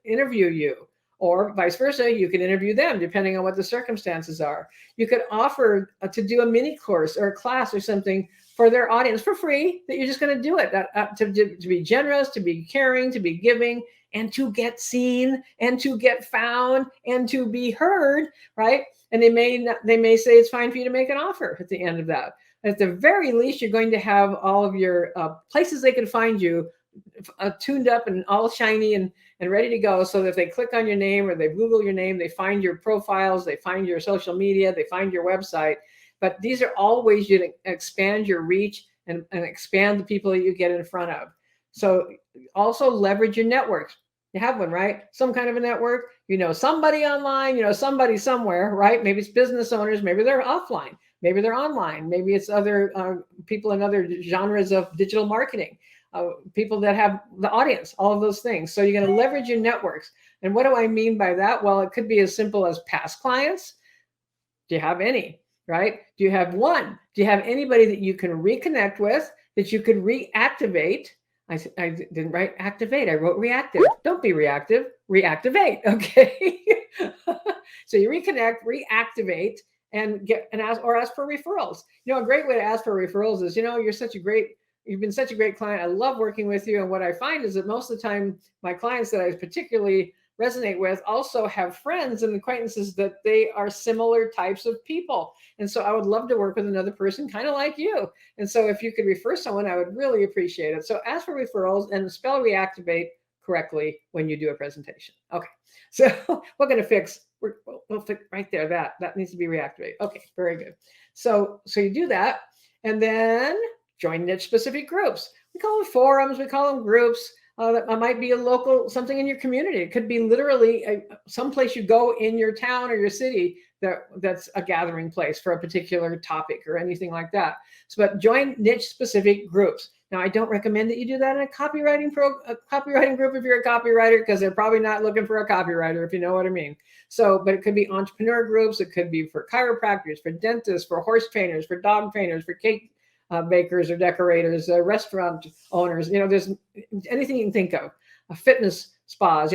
S1: interview you, or vice versa. You can interview them depending on what the circumstances are. You could offer to do a mini course or a class or something for their audience for free, that you're just going to do it, to be generous, to be caring, to be giving, and to get seen and to get found and to be heard, right? And they may say it's fine for you to make an offer at the end of that. At the very least, you're going to have all of your places they can find you tuned up and all shiny and ready to go, so that if they click on your name or they Google your name, they find your profiles, they find your social media, they find your website. But these are all ways you to expand your reach and expand the people that you get in front of. So also leverage your networks. You have one, right? Some kind of a network. You know somebody online, you know somebody somewhere, right? Maybe it's business owners, maybe they're offline, maybe they're online, maybe it's other people in other genres of digital marketing, people that have the audience, all of those things. So you're going to leverage your networks. And what do I mean by that? Well, it could be as simple as past clients. Do you have any, right? Do you have one? Do you have anybody that you can reconnect with, that you could reactivate? I didn't write activate. I wrote reactive. Don't be reactive. Reactivate. Okay. So you reconnect, reactivate, and ask for referrals. You know, a great way to ask for referrals is, you've been such a great client. I love working with you. And what I find is that most of the time, my clients that I particularly resonate with also have friends and acquaintances that they are similar types of people. And so I would love to work with another person kind of like you. And so if you could refer someone, I would really appreciate it. So ask for referrals and spell reactivate correctly when you do a presentation. Okay. So we're going to fix, we'll fix right there. That needs to be reactivate. Okay. Very good. So you do that, and then join niche specific groups. We call them forums. We call them groups. That might be a local, something in your community. It could be literally someplace you go in your town or your city that's a gathering place for a particular topic or anything like that. But join niche specific groups. Now, I don't recommend that you do that in a copywriting group if you're a copywriter, because they're probably not looking for a copywriter, if you know what I mean. But it could be entrepreneur groups. It could be for chiropractors, for dentists, for horse trainers, for dog trainers, for cake bakers or decorators, restaurant owners. There's anything you can think of, fitness spas.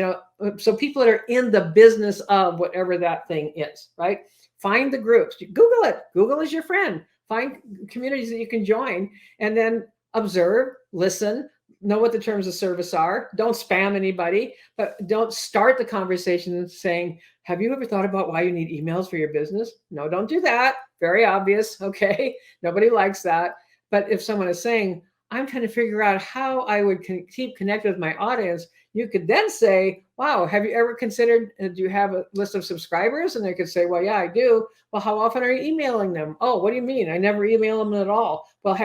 S1: So people that are in the business of whatever that thing is, right? Find the groups. Google it. Google is your friend. Find communities that you can join, and then observe, listen, know what the terms of service are. Don't spam anybody, but don't start the conversation saying, have you ever thought about why you need emails for your business? No, don't do that. Very obvious. Okay. Nobody likes that. But if someone is saying, I'm trying to figure out how I would keep connected with my audience, you could then say, wow, have you ever considered, do you have a list of subscribers? And they could say, well, yeah, I do. Well, how often are you emailing them? Oh, what do you mean? I never email them at all. Well,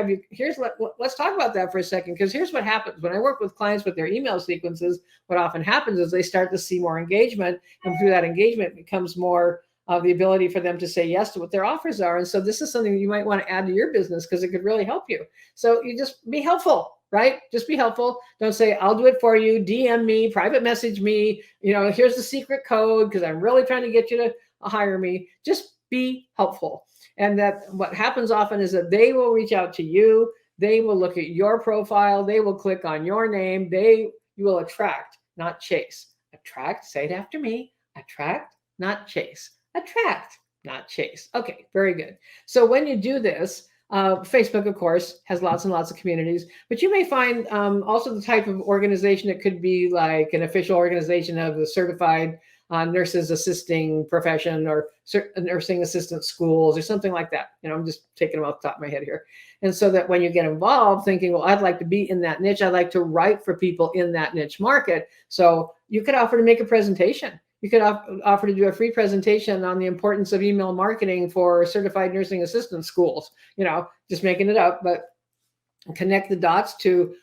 S1: let's talk about that for a second, because here's what happens. When I work with clients with their email sequences, what often happens is they start to see more engagement, and through that engagement becomes more of the ability for them to say yes to what their offers are. And so this is something you might want to add to your business, because it could really help you. So you just be helpful. Right? Just be helpful. Don't say, I'll do it for you. DM me, private message me. Here's the secret code because I'm really trying to get you to hire me. Just be helpful. And that what happens often is that they will reach out to you. They will look at your profile. They will click on your name. You will attract, not chase. Attract, say it after me. Attract, not chase. Attract, not chase. Okay, very good. So when you do this, Facebook, of course, has lots and lots of communities, but you may find also the type of organization. It could be like an official organization of the certified nurses assisting profession, or nursing assistant schools, or something like that. I'm just taking them off the top of my head here. And so that when you get involved thinking, well, I'd like to be in that niche, I'd like to write for people in that niche market. So you could offer to make a presentation. You could offer to do a free presentation on the importance of email marketing for certified nursing assistant schools, just making it up, but connect the dots to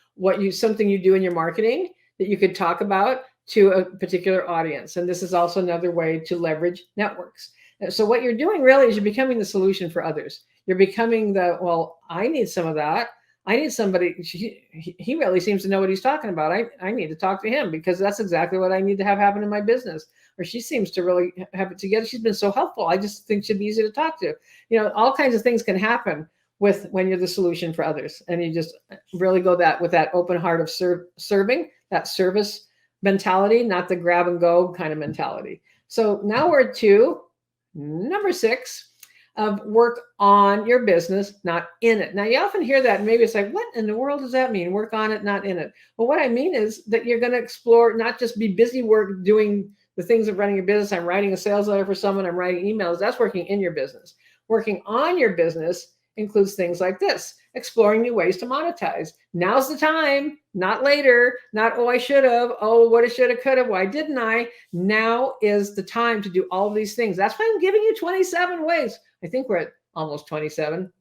S1: something you do in your marketing that you could talk about to a particular audience. And this is also another way to leverage networks. So what you're doing really is you're becoming the solution for others. You're becoming I need some of that. I need somebody, he really seems to know what he's talking about. I need to talk to him, because that's exactly what I need to have happen in my business. Or she seems to really have it together. She's been so helpful. I just think she'd be easy to talk to. All kinds of things can happen when you're the solution for others. And you just really go that with that open heart of serving, that service mentality, not the grab and go kind of mentality. So now we're to number 6 of work on your business, not in it. Now you often hear that and maybe it's like, what in the world does that mean? Work on it, not in it. Well, what I mean is that you're going to explore, not just be busy work doing the things of running your business. I'm writing a sales letter for someone, I'm writing emails. That's working in your business. Working on your business includes things like this: exploring new ways to monetize. Now's the time, not later, not, oh, I should have, oh, what I should have, could have, why didn't I? Now is the time to do all of these things. That's why I'm giving you 27 ways. I think we're at almost 27,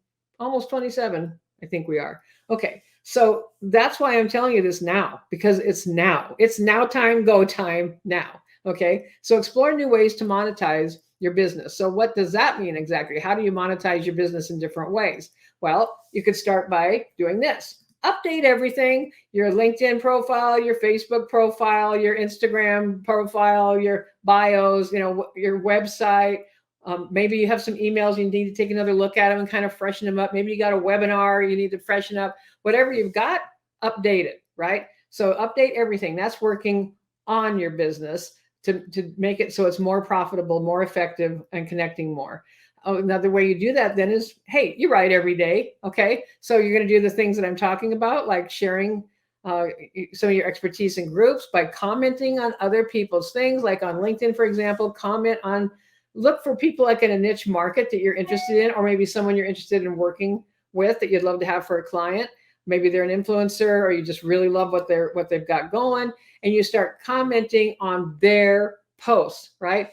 S1: I think we are. Okay, so that's why I'm telling you this now, because it's now. It's now time, go time now. Okay, so explore new ways to monetize your business. So what does that mean exactly? How do you monetize your business in different ways? Well, you could start by doing this. Update everything: your LinkedIn profile, your Facebook profile, your Instagram profile, your bios, your website. Maybe you have some emails, you need to take another look at them and kind of freshen them up. Maybe you got a webinar, you need to freshen up. Whatever you've got, update it, right? So update everything. That's working on your business to make it so it's more profitable, more effective, and connecting more. Another way you do that then is, hey, you write every day, okay? So you're going to do the things that I'm talking about, like sharing some of your expertise in groups by commenting on other people's things, like on LinkedIn, for example. Look for people like in a niche market that you're interested in, or maybe someone you're interested in working with that you'd love to have for a client. Maybe they're an influencer, or you just really love what they've got going, and you start commenting on their posts, right?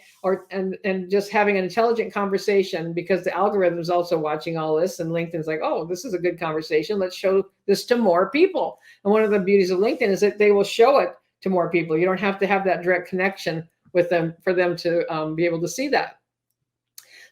S1: And just having an intelligent conversation, because the algorithm is also watching all this, and LinkedIn's like, oh, this is a good conversation. Let's show this to more people. And one of the beauties of LinkedIn is that they will show it to more people. You don't have to have that direct connection with them for them to be able to see that.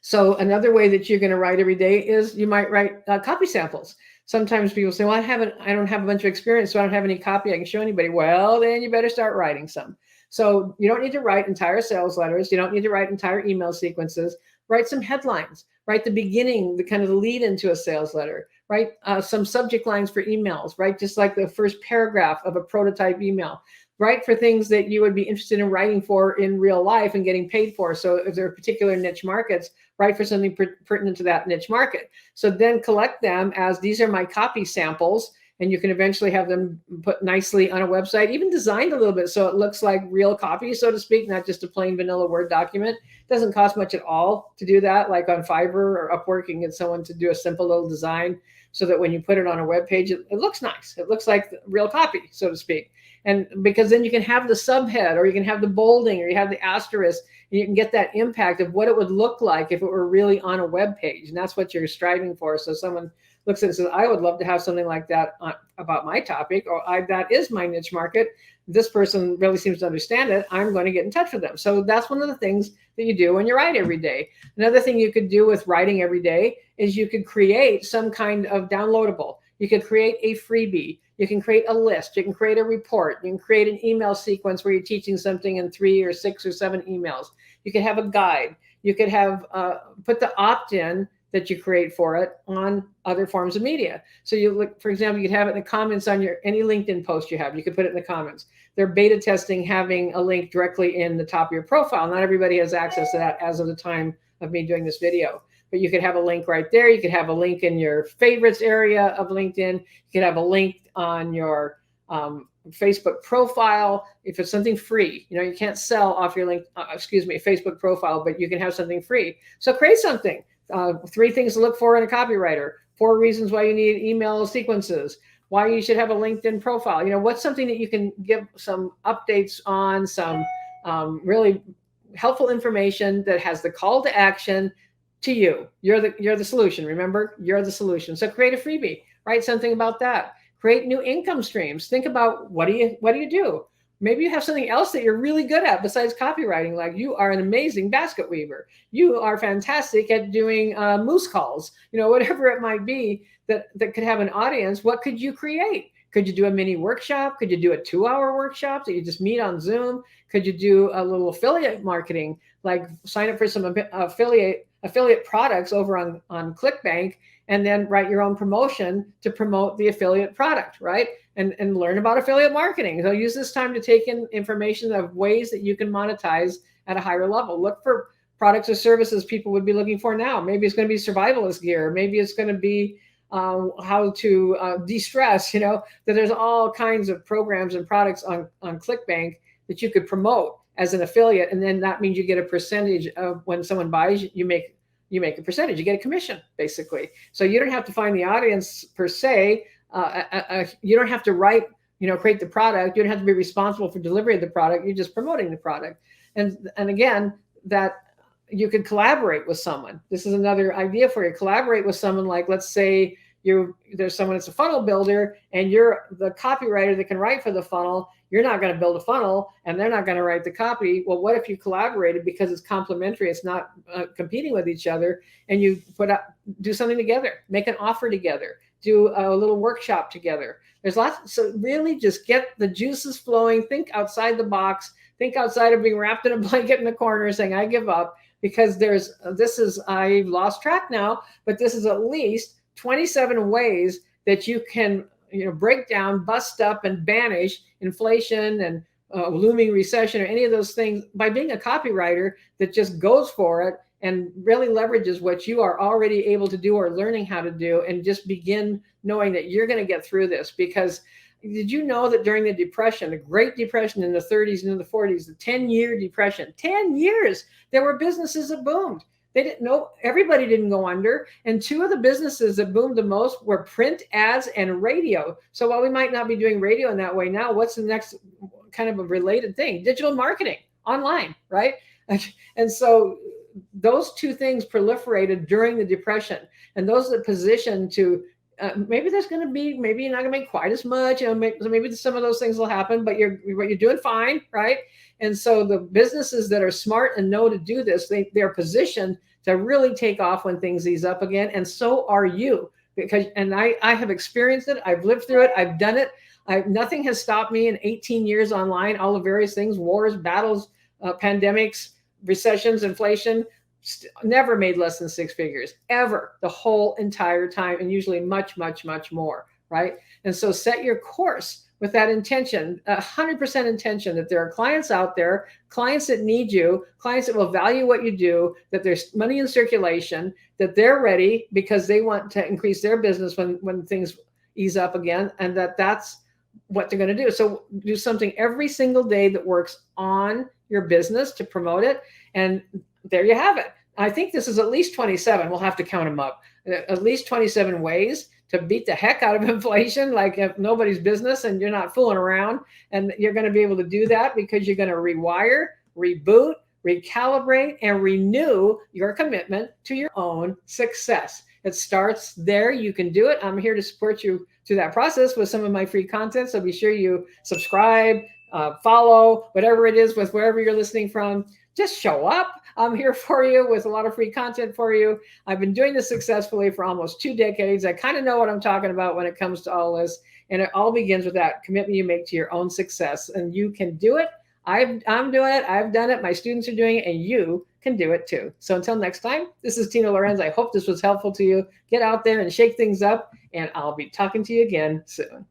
S1: So another way that you're going to write every day is you might write copy samples. Sometimes people say, well, I don't have a bunch of experience, so I don't have any copy I can show anybody. Well, then you better start writing some. So you don't need to write entire sales letters. You don't need to write entire email sequences. Write some headlines. Write the beginning, the kind of the lead into a sales letter. Write some subject lines for emails. Write just like the first paragraph of a prototype email. Write for things that you would be interested in writing for in real life and getting paid for. So if there are particular niche markets, write for something pertinent to that niche market. So then collect them as, these are my copy samples, and you can eventually have them put nicely on a website, even designed a little bit so it looks like real copy, so to speak, not just a plain vanilla Word document. It doesn't cost much at all to do that. Like on Fiverr or Upwork, you can get someone to do a simple little design so that when you put it on a web page, it looks nice. It looks like real copy, so to speak. And because then you can have the subhead, or you can have the bolding, or you have the asterisk, and you can get that impact of what it would look like if it were really on a web page. And that's what you're striving for. So someone looks at it and says, I would love to have something like that about my topic, or that is my niche market. This person really seems to understand it. I'm going to get in touch with them. So that's one of the things that you do when you write every day. Another thing you could do with writing every day is you could create some kind of downloadable. You could create a freebie. You can create a list. You can create a report. You can create an email sequence where you're teaching something in 3 or 6 or 7 emails. You could have a guide. You could have put the opt-in that you create for it on other forms of media. So you look, for example, you could have it in the comments on any LinkedIn post you have. You could put it in the comments. They're beta testing having a link directly in the top of your profile. Not everybody has access to that as of the time of me doing this video. But you could have a link right there. You could have a link in your favorites area of LinkedIn. You could have a link on your Facebook profile. If it's something free, you can't sell off your Facebook profile, but you can have something free. So create something. 3 things to look for in a copywriter. 4 reasons why you need email sequences. Why you should have a LinkedIn profile. What's something that you can give some updates on, some really helpful information that has the call to action to you. You're the solution. Remember, you're the solution. So create a freebie. Write something about that. Create new income streams. Think about what do you do? Maybe you have something else that you're really good at besides copywriting. Like you are an amazing basket weaver. You are fantastic at doing moose calls. Whatever it might be that could have an audience. What could you create? Could you do a mini workshop? Could you do a 2-hour workshop that you just meet on Zoom? Could you do a little affiliate marketing, like sign up for some affiliate products over on ClickBank, and then write your own promotion to promote the affiliate product, right? And learn about affiliate marketing. So use this time to take in information of ways that you can monetize at a higher level. Look for products or services people would be looking for now. Maybe it's going to be survivalist gear. Maybe it's going to be how to de-stress, that there's all kinds of programs and products on ClickBank that you could promote as an affiliate. And then that means you get a percentage of when someone buys, you make a percentage, you get a commission basically. So you don't have to find the audience per se. You don't have to create the product. You don't have to be responsible for delivery of the product. You're just promoting the product. And again, that you could collaborate with someone. This is another idea for you. Collaborate with someone, like, let's say there's someone that's a funnel builder and you're the copywriter that can write for the funnel. You're not going to build a funnel and they're not going to write the copy. Well, what if you collaborated, because it's complementary, it's not competing with each other, and you do something together, make an offer together, do a little workshop together. There's lots. So really just get the juices flowing, think outside the box, think outside of being wrapped in a blanket in the corner saying, I give up, because I've lost track now, but this is at least 27 ways that you can break down, bust up, and banish inflation and looming recession or any of those things by being a copywriter that just goes for it and really leverages what you are already able to do or learning how to do, and just begin knowing that you're going to get through this. Because did you know that during the Depression, the Great Depression in the 30s and in the 40s, the 10-year depression, 10 years, there were businesses that boomed. They didn't know, everybody didn't go under. And two of the businesses that boomed the most were print ads and radio. So while we might not be doing radio in that way now, what's the next kind of a related thing? Digital marketing, online, right? And so those two things proliferated during the Depression. And those that positioned to, maybe you're not going to make quite as much, maybe some of those things will happen, but you're doing fine, right? And so the businesses that are smart and know to do this, they're positioned to really take off when things ease up again. And so are you, and I have experienced it. I've lived through it. I've done it. Nothing has stopped me in 18 years online, all the various things, wars, battles, pandemics, recessions, inflation. Never made less than 6 figures, ever, the whole entire time, and usually much, much, much more, right? And so set your course with that intention, 100% intention, that there are clients out there, clients that need you, clients that will value what you do, that there's money in circulation, that they're ready because they want to increase their business when things ease up again, and that's what they're going to do. So do something every single day that works on your business to promote it. And there you have it. I think this is at least 27. We'll have to count them up. At least 27 ways to beat the heck out of inflation, like if nobody's business, and you're not fooling around. And you're going to be able to do that because you're going to rewire, reboot, recalibrate, and renew your commitment to your own success. It starts there. You can do it. I'm here to support you through that process with some of my free content. So be sure you subscribe, follow, whatever it is, with wherever you're listening from. Just show up. I'm here for you with a lot of free content for you. I've been doing this successfully for almost 2 decades. I kind of know what I'm talking about when it comes to all this. And it all begins with that commitment you make to your own success. And you can do it. I'm doing it. I've done it. My students are doing it. And you can do it too. So until next time, this is Tina Lorenz. I hope this was helpful to you. Get out there and shake things up. And I'll be talking to you again soon.